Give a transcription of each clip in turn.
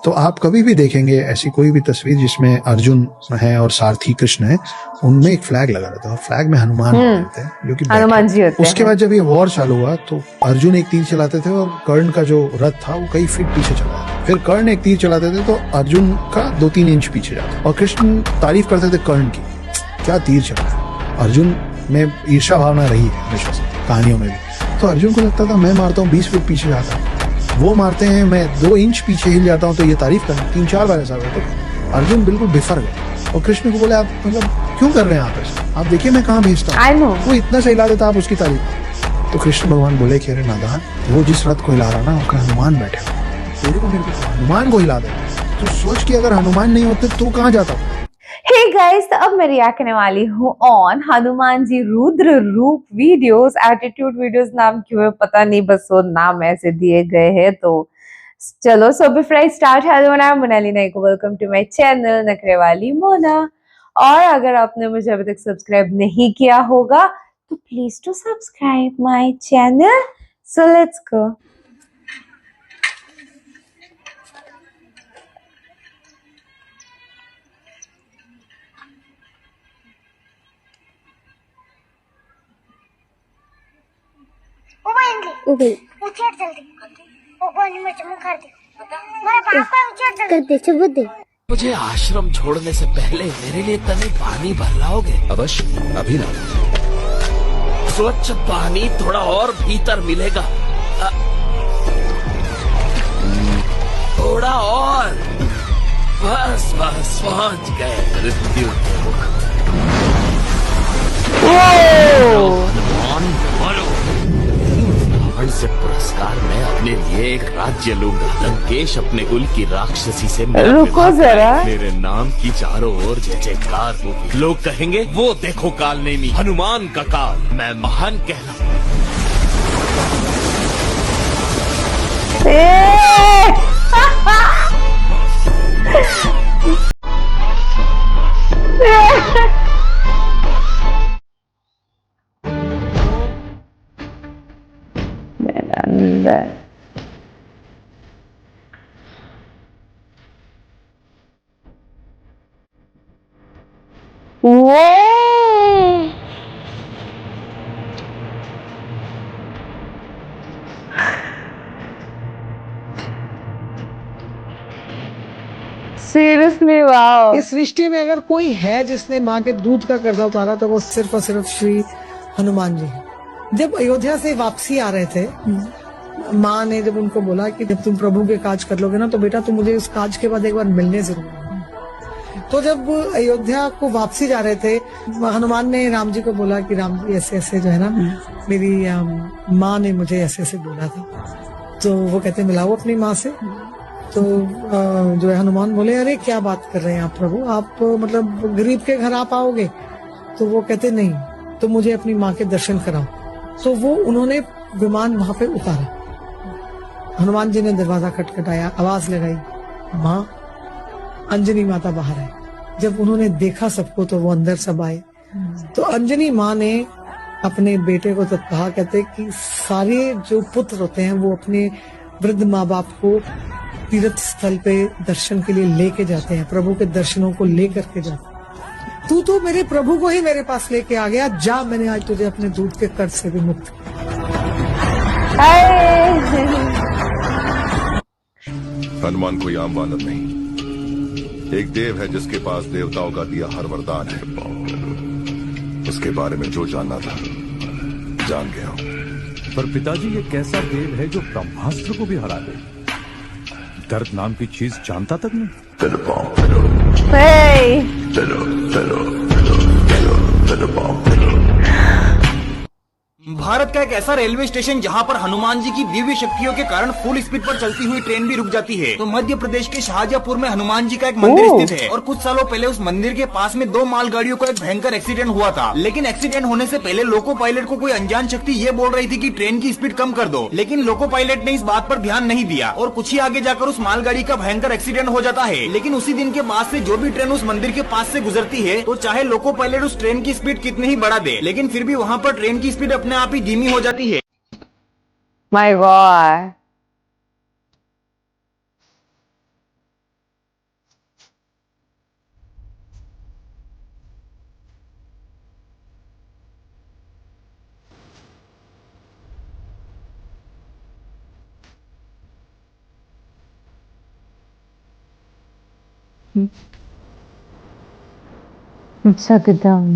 तो आप कभी भी देखेंगे ऐसी कोई भी तस्वीर जिसमें अर्जुन है और सारथी कृष्ण है, उनमें एक फ्लैग लगा रहता है और फ्लैग में हनुमान होते हैं जो कि हनुमान जी होते हैं। उसके बाद जब ये वॉर चालू हुआ तो अर्जुन एक तीर चलाते थे और कर्ण का जो रथ था वो कई फीट पीछे चला जाता, फिर कर्ण एक तीर चलाते थे तो अर्जुन का 2-3 इंच पीछे जाता, और कृष्ण तारीफ करते थे कर्ण की, क्या तीर चला है। अर्जुन में ईर्ष्या भावना रही है हमेशा से कहानियों में भी, तो अर्जुन को लगता था मैं मारता हूँ 20 फीट पीछे जाता हूँ, वो मारते हैं मैं 2 इंच पीछे हिल जाता हूँ, तो ये तारीफ करना 3-4 बार ऐसा हुआ। तो अर्जुन बिल्कुल बिफर गए और कृष्ण को बोले आप मतलब क्यों कर रहे हैं आप ऐसा, आप देखिए मैं कहाँ भेजता हूँ, वो इतना सही हिला देता आप उसकी तारीफ। तो कृष्ण भगवान बोले कि अरे नादान, वो जिस रथ को हिला रहा ना उसका हनुमान बैठे हो, तेरे को मेरे को हनुमान को हिला दे, तो सोच कि अगर हनुमान नहीं होते तो कहाँ जाता। हे गाइस, तो अब मैं रिएक्ट करने वाली हूँ ऑन हनुमान जी रुद्र रूप वीडियोस। एटीट्यूड वीडियोस नाम क्यों है पता नहीं, बस वो नाम ऐसे दिए गए हैं। तो चलो, so before I start, hello I am Monali Naik, welcome to my channel Nakhre Wali Mona. और अगर आपने मुझे अभी तक सब्सक्राइब नहीं किया होगा तो please to subscribe my channel. So let's go. उचेड़ जल्दी वो पानी में चमक कर दे मेरा पापा उचेड़ जल्दी कर दे चबूत दे। मुझे आश्रम छोड़ने से पहले मेरे लिए तने पानी भर लाओगे? अवश्य, अभी ला। स्वच्छ पानी थोड़ा और भीतर मिलेगा, थोड़ा और, बस बस पहुंच गए। मृत्यु से पुरस्कार मैं अपने लिए एक राज्य लूंगा। लंकेश अपने कुल की राक्षसी से रुको जरा, मेरे नाम की चारों ओर जय जयकार होगी। लोग कहेंगे वो देखो काल नेमी, हनुमान का काल, मैं महान कहलाऊं। Seriously wow. इस सृष्टि में अगर कोई है जिसने माँ के दूध का कर्जा उतारा तो वो सिर्फ और सिर्फ श्री हनुमान जी है। जब अयोध्या से वापसी आ रहे थे, माँ ने जब उनको बोला कि जब तुम प्रभु के काज कर लोगे ना तो बेटा तुम मुझे इस काज के बाद एक बार मिलने जरूर आना। तो जब अयोध्या को वापसी जा रहे थे, हनुमान ने राम जी को बोला कि राम जी ऐसे ऐसे जो है ना मेरी माँ ने मुझे ऐसे ऐसे बोला था। तो वो कहते मिलाओ अपनी माँ से। तो जो है हनुमान बोले अरे क्या बात कर रहे हैं आप प्रभु, आप मतलब गरीब के घर आप आओगे? तो वो कहते नहीं, तो मुझे अपनी माँ के दर्शन कराओ। तो वो उन्होंने विमान वहां पे उतारा। हनुमान जी ने दरवाजा खटखटाया, आवाज लगाई, माँ अंजनी माता बाहर है। जब उन्होंने देखा सबको तो वो अंदर सब आए। तो अंजनी माँ ने अपने बेटे को तब कहा, कहते कि सारे जो पुत्र होते हैं वो अपने वृद्ध माँ बाप को तीर्थ स्थल पे दर्शन के लिए लेके जाते हैं, प्रभु के दर्शनों को लेकर के जाते हैं। तू तो मेरे प्रभु को ही मेरे पास लेके आ गया, जा मैंने आज तुझे अपने दूध के कर्ज से भी मुक्त किया। हनुमान कोई आम वानर नहीं, एक देव है जिसके पास देवताओं का दिया हर वरदान है। उसके बारे में जो जानना था जान गया हूं। पर पिताजी ये कैसा देव है जो ब्रह्मास्त्र को भी हरा दे? दर्द नाम की चीज जानता तक नहीं। भारत का एक ऐसा रेलवे स्टेशन जहां पर हनुमान जी की दिव्य शक्तियों के कारण फुल स्पीड पर चलती हुई ट्रेन भी रुक जाती है। तो मध्य प्रदेश के शाहजहांपुर में हनुमान जी का एक मंदिर स्थित है और कुछ सालों पहले उस मंदिर के पास में 2 मालगाड़ियों का एक भयंकर एक्सीडेंट हुआ था। लेकिन एक्सीडेंट होने से पहले लोको पायलट को कोई अनजान शक्ति ये बोल रही थी कि ट्रेन की स्पीड कम कर दो, लेकिन लोको पायलट ने इस बात पर ध्यान नहीं दिया और कुछ ही आगे जाकर उस मालगाड़ी का भयंकर एक्सीडेंट हो जाता है। लेकिन उसी दिन के बाद से जो भी ट्रेन उस मंदिर के पास से गुजरती है, तो चाहे लोको पायलट उस ट्रेन की स्पीड कितनी ही बढ़ा दे, लेकिन फिर भी वहाँ पर ट्रेन की स्पीड अपने आप ही धीमी हो जाती है। My God. सकदम।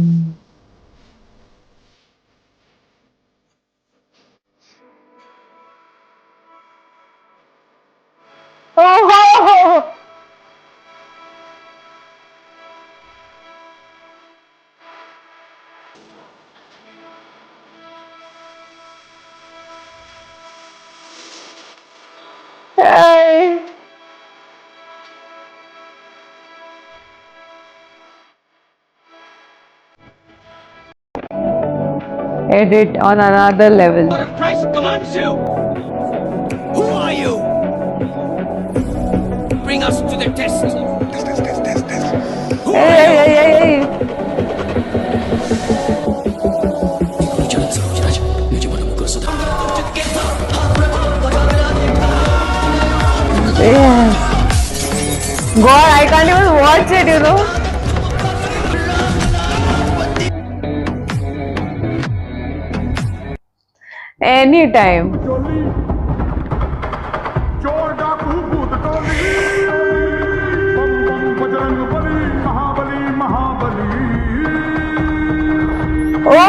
ओहो! Hey. Edit on another level. Christ commands you. Who are you? Bring us to the test. Who Hey, are you? hey, hey, hey. Yes. God, I can't even watch it, you know. Anytime. चोर डाकू भूत टोली बम बम बजरंग बली महाबली महाबली Oh!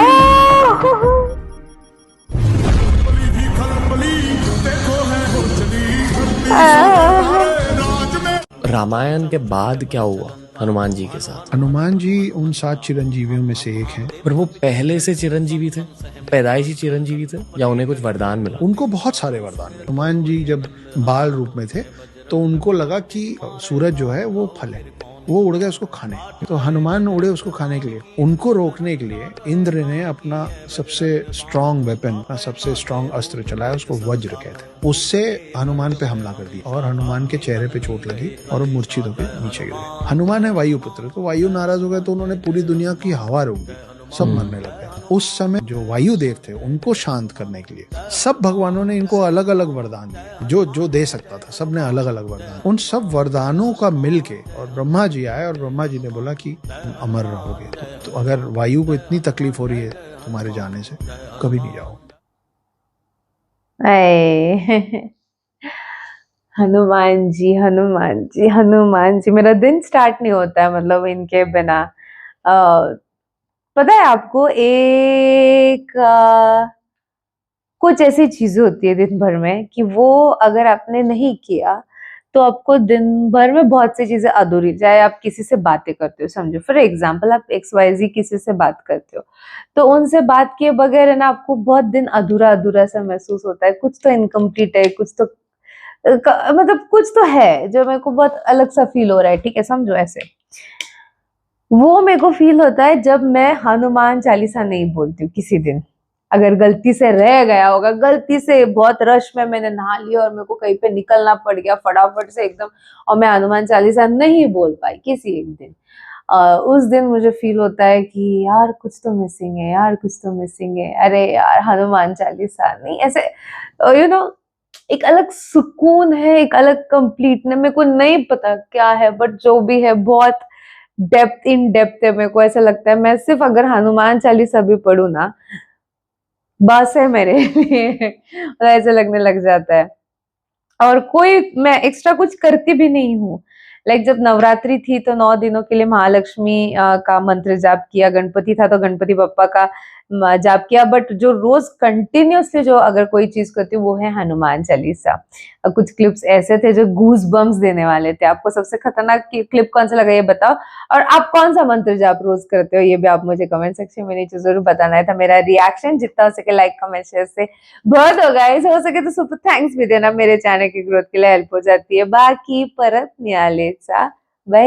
बली भी खलबली देखो है वो चली राज में। रामायण के बाद क्या हुआ हनुमान जी के साथ? हनुमान जी उन 7 चिरंजीवियों में से एक हैं। पर वो पहले से चिरंजीवी थे, पैदाइशी चिरंजीवी थे, या उन्हें कुछ वरदान मिला? उनको बहुत सारे वरदान मिले। हनुमान जी जब बाल रूप में थे तो उनको लगा कि सूरज जो है वो फल है, वो उड़ गए उसको खाने। तो हनुमान उड़े उसको खाने के लिए। उनको रोकने के लिए इंद्र ने अपना सबसे स्ट्रॉन्ग वेपन, अपना सबसे स्ट्रॉन्ग अस्त्र चलाया, उसको वज्र कहते। उससे हनुमान पे हमला कर दिया और हनुमान के चेहरे पे चोट लगी और वो मूर्छित होकर नीचे गिरे। हनुमान है वायुपुत्र, तो वायु नाराज हो गए तो उन्होंने पूरी दुनिया की हवा रोक दी, सब मरने लग गए। उस समय जो वायुदेव थे उनको शांत करने के लिए सब भगवानों ने इनको अलग अलग वरदान दिए, जो जो दे सकता था सब ने अलग अलग वरदान। उन सब वरदानों का मिलके और ब्रह्मा जी आए और ब्रह्मा जी ने बोला कि तुम अमर रहोगे। तो अगर वायु को इतनी तकलीफ हो रही है तुम्हारे जाने से, कभी नहीं जाओ। Hey. हनुमान जी, हनुमान जी, हनुमान जी, मेरा दिन स्टार्ट नहीं होता है मतलब इनके बिना। पता है आपको, एक कुछ ऐसी चीजें होती है दिन भर में कि वो अगर आपने नहीं किया तो आपको दिन भर में बहुत सी चीजें अधूरी, चाहे आप किसी से बातें करते हो, समझो फॉर एग्जाम्पल आप XYZ किसी से बात करते हो तो उनसे बात किए बगैर है ना आपको बहुत दिन अधूरा अधूरा सा महसूस होता है, कुछ तो इनकम्प्लीट है, कुछ तो मतलब कुछ तो है जो मेरे को बहुत अलग सा फील हो रहा है, ठीक है, समझो ऐसे। वो मेरे को फील होता है जब मैं हनुमान चालीसा नहीं बोलती हूँ किसी दिन, अगर गलती से रह गया होगा, गलती से बहुत रश में मैंने नहा लिया और मेरे को कहीं पे निकलना पड़ गया फटाफट से एकदम, और मैं हनुमान चालीसा नहीं बोल पाई किसी एक दिन, उस दिन मुझे फील होता है कि यार कुछ तो मिसिंग है, यार कुछ तो मिसिंग है, अरे यार हनुमान चालीसा नहीं, ऐसे यू नो एक अलग सुकून है, एक अलग कंप्लीट, मेरे को नहीं पता क्या है बट जो भी है बहुत डेप्थ इन डेप्थ है। मेरे को ऐसा लगता है मैं सिर्फ अगर हनुमान चालीसा भी पढ़ूं ना बस है मेरे लिए, ऐसा लगने लग जाता है। और कोई मैं एक्स्ट्रा कुछ करती भी नहीं हूँ। लाइक जब नवरात्रि थी तो 9 दिनों के लिए महालक्ष्मी का मंत्र जाप किया, गणपति था तो गणपति बप्पा का जाप किया, बट जो रोज कंटिन्यूसली जो अगर कोई चीज करती हूँ वो है हनुमान चालीसा। कुछ क्लिप्स ऐसे थे जो गूज बम्स देने वाले थे। आपको सबसे खतरनाक क्लिप कौन सा लगा ये बताओ, और आप कौन सा मंत्र जाप रोज करते हो ये भी आप मुझे कमेंट सेक्शन में नीचे जरूर बताना है। था मेरा रिएक्शन, जितना हो सके लाइक कमेंट शेयर से बहुत होगा, हो सके तो सुपर थैंक्स भी देना, मेरे चैनल की ग्रोथ के लिए हेल्प हो जाती है। बाकी परत न्यालेचा, बाय।